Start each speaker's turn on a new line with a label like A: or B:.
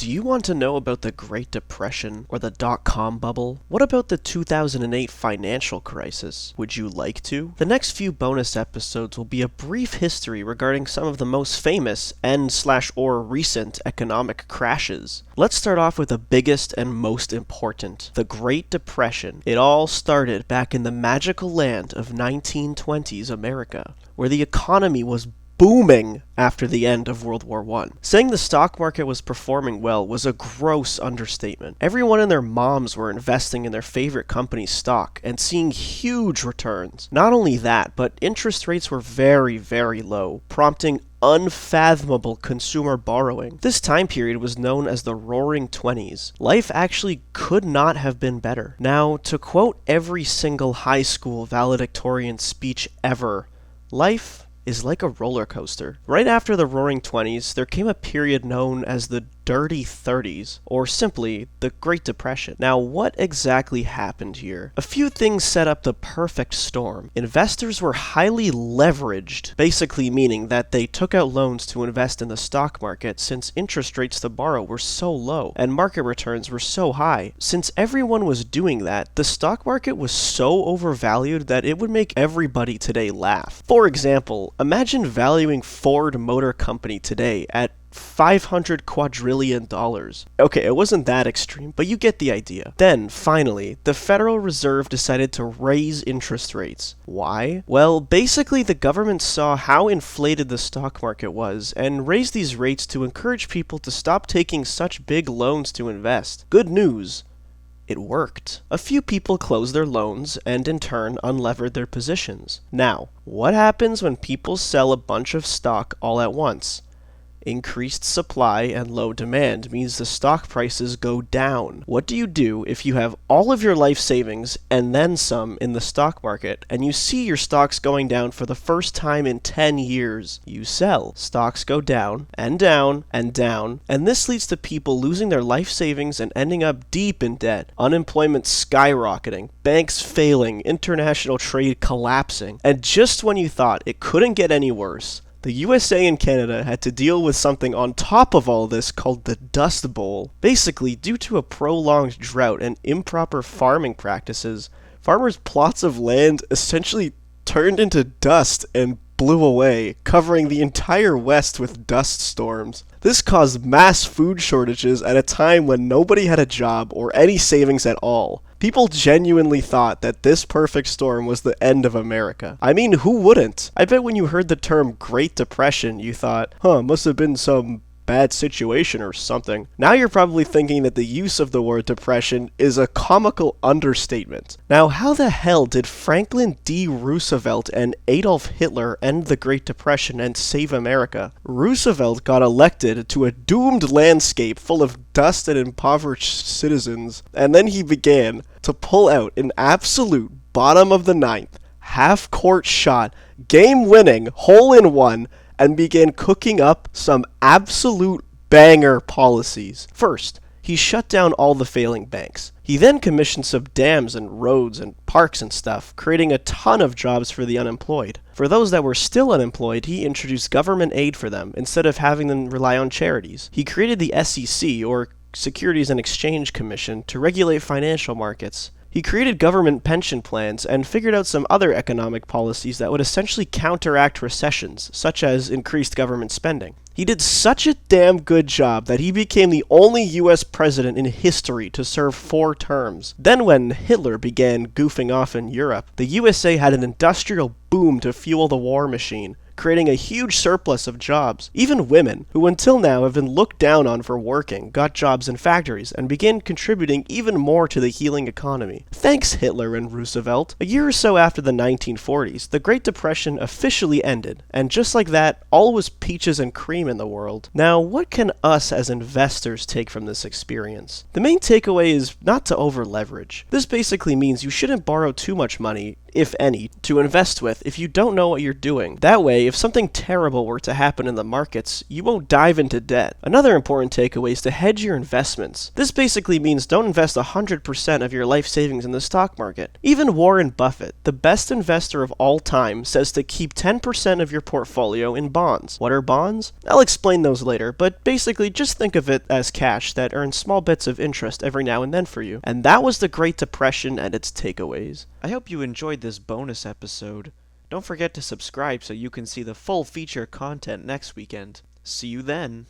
A: Do you want to know about the Great Depression or the dot-com bubble? What about the 2008 financial crisis? Would you like to? The next few bonus episodes will be a brief history regarding some of the most famous and/or recent economic crashes. Let's start off with the biggest and most important, the Great Depression. It all started back in the magical land of 1920s America, where the economy was booming after the end of World War I. Saying the stock market was performing well was a gross understatement. Everyone and their moms were investing in their favorite company's stock and seeing huge returns. Not only that, but interest rates were very, very low, prompting unfathomable consumer borrowing. This time period was known as the Roaring Twenties. Life actually could not have been better. Now, to quote every single high school valedictorian speech ever, life is like a roller coaster. Right after the Roaring Twenties, there came a period known as the Dirty Thirties, or simply the Great Depression. Now, what exactly happened here? A few things set up the perfect storm. Investors were highly leveraged, basically meaning that they took out loans to invest in the stock market since interest rates to borrow were so low and market returns were so high. Since everyone was doing that, the stock market was so overvalued that it would make everybody today laugh. For example, imagine valuing Ford Motor Company today at $500 quadrillion. Okay, it wasn't that extreme, but you get the idea. Then, finally, the Federal Reserve decided to raise interest rates. Why? Well, basically the government saw how inflated the stock market was and raised these rates to encourage people to stop taking such big loans to invest. Good news. It worked. A few people closed their loans and in turn unlevered their positions. Now, what happens when people sell a bunch of stock all at once? Increased supply and low demand means the stock prices go down. What do you do if you have all of your life savings and then some in the stock market and you see your stocks going down for the first time in 10 years? You sell. Stocks go down and down and down, and this leads to people losing their life savings and ending up deep in debt. Unemployment skyrocketing, banks failing, international trade collapsing, and just when you thought it couldn't get any worse, the USA and Canada had to deal with something on top of all this called the Dust Bowl. Basically, due to a prolonged drought and improper farming practices, farmers' plots of land essentially turned into dust and blew away, covering the entire West with dust storms. This caused mass food shortages at a time when nobody had a job or any savings at all. People genuinely thought that this perfect storm was the end of America. I mean, who wouldn't? I bet when you heard the term Great Depression, you thought, must have been some bad situation or something. Now you're probably thinking that the use of the word depression is a comical understatement. Now, how the hell did Franklin D. Roosevelt and Adolf Hitler end the Great Depression and save America? Roosevelt got elected to a doomed landscape full of dust and impoverished citizens, and then he began to pull out an absolute bottom of the ninth, half-court shot, game-winning, hole-in-one, and began cooking up some absolute banger policies. First, he shut down all the failing banks. He then commissioned some dams and roads and parks and stuff, creating a ton of jobs for the unemployed. For those that were still unemployed, he introduced government aid for them instead of having them rely on charities. He created the SEC, or Securities and Exchange Commission, to regulate financial markets. He created government pension plans and figured out some other economic policies that would essentially counteract recessions, such as increased government spending. He did such a damn good job that he became the only US president in history to serve 4 terms. Then when Hitler began goofing off in Europe, the USA had an industrial boom to fuel the war machine, creating a huge surplus of jobs. Even women, who until now have been looked down on for working, got jobs in factories and began contributing even more to the healing economy. Thanks, Hitler and Roosevelt. A year or so after the 1940s, the Great Depression officially ended, and just like that, all was peaches and cream in the world. Now, what can us as investors take from this experience? The main takeaway is not to over-leverage. This basically means you shouldn't borrow too much money if any, to invest with if you don't know what you're doing. That way, if something terrible were to happen in the markets, you won't dive into debt. Another important takeaway is to hedge your investments. This basically means don't invest 100% of your life savings in the stock market. Even Warren Buffett, the best investor of all time, says to keep 10% of your portfolio in bonds. What are bonds? I'll explain those later, but basically just think of it as cash that earns small bits of interest every now and then for you. And that was the Great Depression and its takeaways. I hope you enjoyed this bonus episode. Don't forget to subscribe so you can see the full feature content next weekend. See you then.